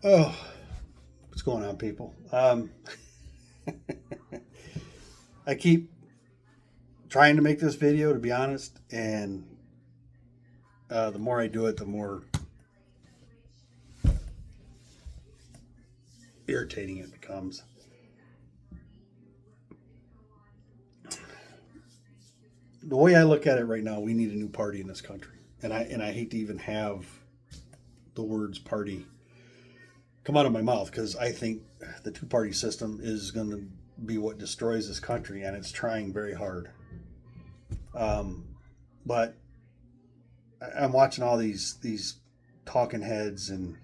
Oh, what's going on, people? I keep trying to make this video, to be honest, and the more I do it, the more irritating it becomes. The way I look at it right now, we need a new party in this country, and I hate to even have the words "party" come out of my mouth because I think the two-party system is going to be what destroys this country, and it's trying very hard. But I'm watching all these talking heads and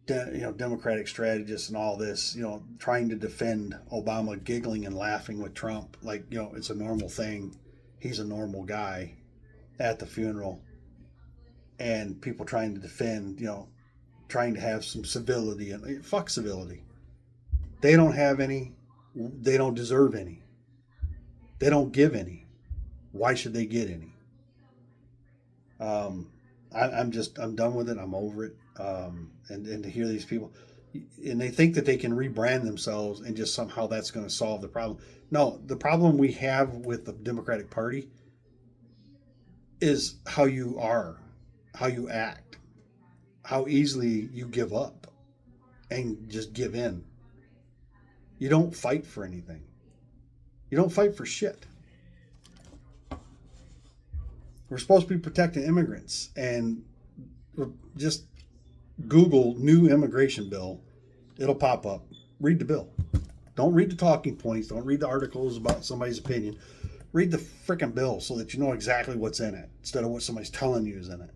Democratic strategists and all this, trying to defend Obama, giggling and laughing with Trump like it's a normal thing. He's a normal guy at the funeral, and people trying to defend, trying to have some civility, and fuck civility. They don't have any. They don't deserve any. They don't give any. Why should they get any? I'm done with it. I'm over it. And to hear these people, and they think that they can rebrand themselves and just somehow that's going to solve the problem. No, the problem we have with the Democratic Party is how you are, how you act, how easily you give up and just give in. You don't fight for anything. You don't fight for shit. We're supposed to be protecting immigrants, and just Google new immigration bill. It'll pop up. Read the bill. Don't read the talking points. Don't read the articles about somebody's opinion. Read the freaking bill so that you know exactly what's in it instead of what somebody's telling you is in it.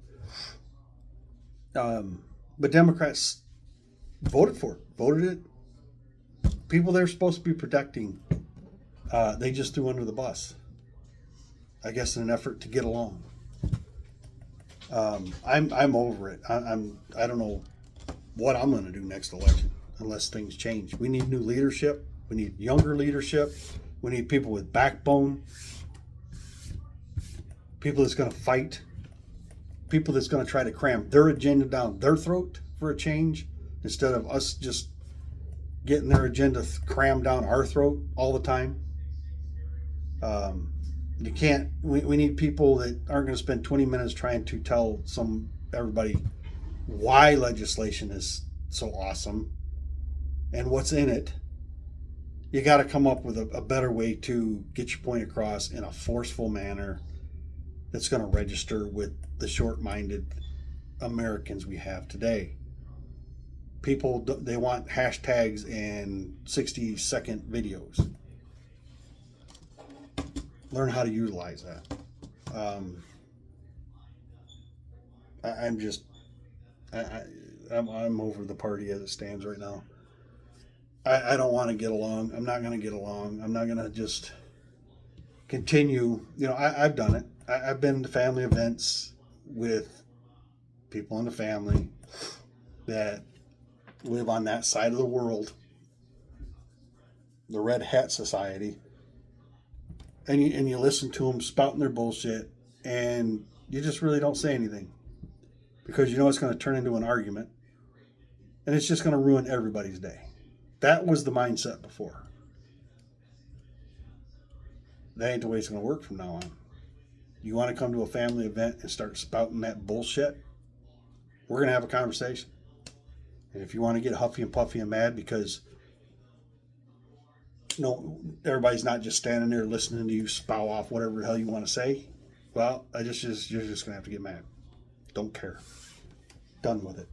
But Democrats voted for it. Voted it. People they're supposed to be protecting, they just threw under the bus. I guess in an effort to get along. I'm over it. I don't know what I'm going to do next election unless things change. We need new leadership. We need younger leadership. We need people with backbone. People that's going to fight. People that's going to try to cram their agenda down their throat for a change instead of us just getting their agenda crammed down our throat all the time. You can't. We need people that aren't going to spend 20 minutes trying to tell everybody why legislation is so awesome and what's in it. You got to come up with a better way to get your point across in a forceful manner that's going to register with the short-minded Americans we have today. People, they want hashtags and 60-second videos. Learn how to utilize that. I'm over the party as it stands right now. I don't want to get along. I'm not going to get along. I'm not going to just continue. I've done it. I've been to family events with people in the family that live on that side of the world, the Red Hat Society. And you listen to them spouting their bullshit, and you just really don't say anything because you know it's going to turn into an argument, and it's just going to ruin everybody's day. That was the mindset before. That ain't the way it's going to work from now on. You want to come to a family event and start spouting that bullshit, we're going to have a conversation. And if you want to get huffy and puffy and mad because everybody's not just standing there listening to you spout off whatever the hell you want to say. Well, you're just going to have to get mad. Don't care. Done with it.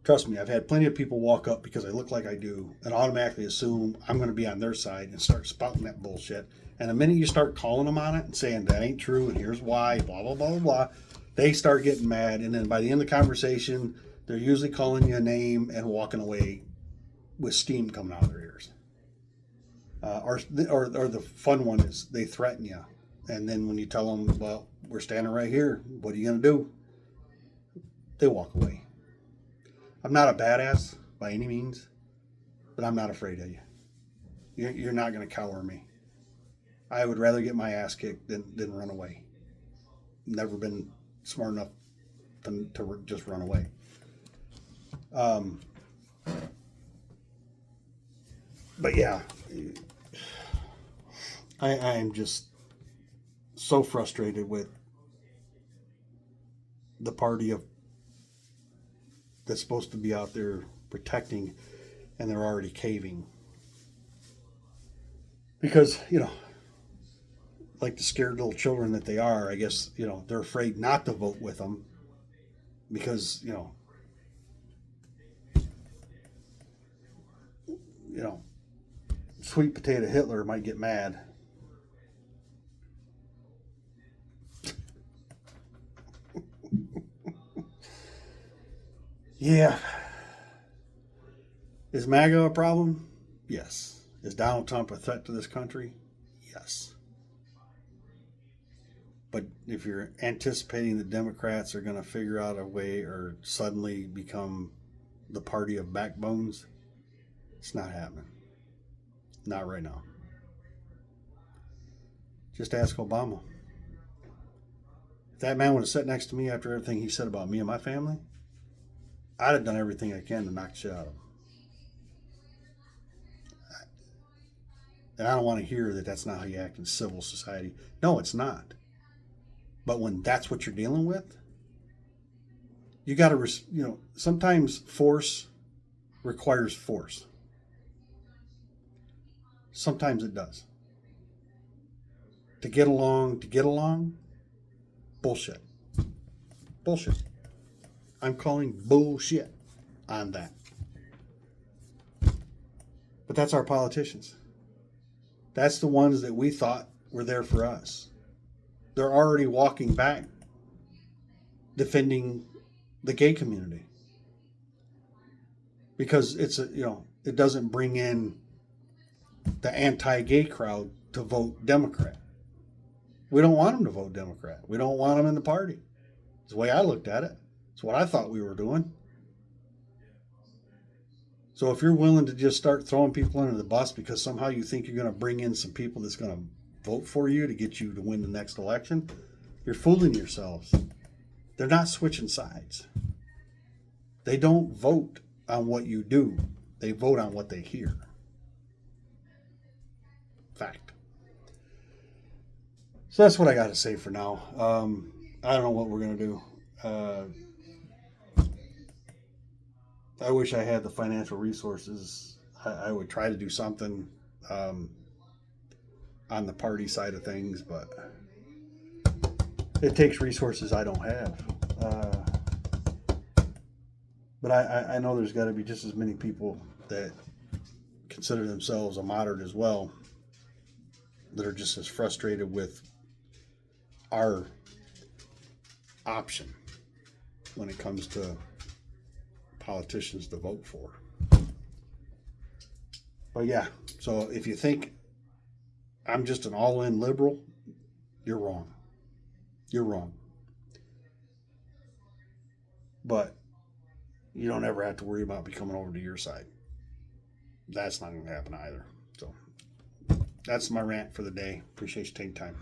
Trust me, I've had plenty of people walk up because I look like I do and automatically assume I'm going to be on their side and start spouting that bullshit. And the minute you start calling them on it and saying that ain't true and here's why, blah, blah, blah, blah, blah, they start getting mad. And then by the end of the conversation, they're usually calling you a name and walking away with steam coming out of their ears. Or the fun one is they threaten you. And then when you tell them, well, we're standing right here, what are you going to do? They walk away. I'm not a badass by any means, but I'm not afraid of you. You're not going to cower me. I would rather get my ass kicked than run away. Never been smart enough to just run away. But yeah, I am just so frustrated with the party of that's supposed to be out there protecting, and they're already caving. Because, like the scared little children that they are, I guess, they're afraid not to vote with them because, sweet potato Hitler might get mad. Yeah. Is MAGA a problem? Yes. Is Donald Trump a threat to this country? Yes. But if you're anticipating the Democrats are going to figure out a way or suddenly become the party of backbones, it's not happening. Not right now. Just ask Obama. If that man would have sat next to me after everything he said about me and my family, I'd have done everything I can to knock shit out of him. And I don't want to hear that that's not how you act in civil society. No, it's not. But when that's what you're dealing with, you got to, sometimes force requires force. Sometimes it does. To get along, bullshit. Bullshit. I'm calling bullshit on that. But that's our politicians. That's the ones that we thought were there for us. They're already walking back, defending the gay community. Because it doesn't bring in the anti-gay crowd to vote Democrat. We don't want them to vote Democrat. We don't want them in the party. It's the way I looked at it. It's what I thought we were doing. So if you're willing to just start throwing people under the bus because somehow you think you're going to bring in some people that's going to vote for you to get you to win the next election, you're fooling yourselves. They're not switching sides. They don't vote on what you do. They vote on what they hear. Fact. So that's what I got to say for now. I don't know what we're going to do. I wish I had the financial resources. I would try to do something on the party side of things, but it takes resources I don't have. But I know there's got to be just as many people that consider themselves a moderate as well that are just as frustrated with our option when it comes to politicians to vote for. But yeah, so if you think I'm just an all-in liberal, you're wrong. You're wrong. But you don't ever have to worry about me coming over to your side. That's not going to happen either. So that's my rant for the day. Appreciate you taking time.